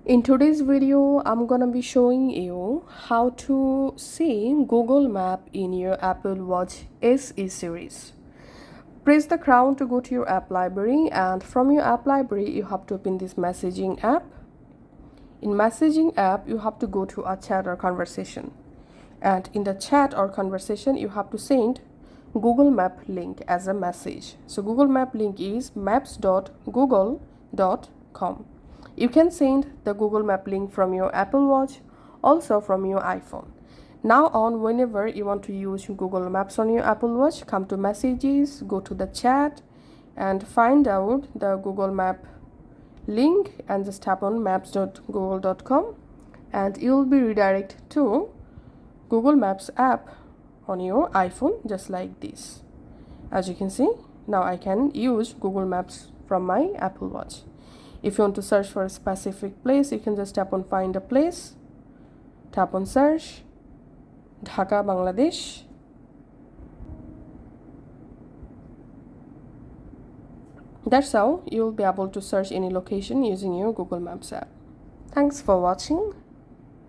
In today's video, I'm gonna be showing you how to see Google Map in your Apple Watch SE series. Press the crown to go to your app library, and from your app library, you have to open this messaging app. In messaging app, you have to go to a chat or conversation. And in the chat or conversation, you have to send Google Map link as a message. So Google Map link is maps.google.com. You can send the Google Map link from your Apple Watch, also from your iPhone. Now on, whenever you want to use Google Maps on your Apple Watch, come to messages, go to the chat and find out the Google Map link and just tap on maps.google.com and you will be redirected to Google Maps app on your iPhone, just like this. As you can see, now I can use Google Maps from my Apple Watch. If you want to search for a specific place, you can just tap on find a place, tap on search, Dhaka, Bangladesh. That's how you'll be able to search any location using your Google Maps app. Thanks for watching.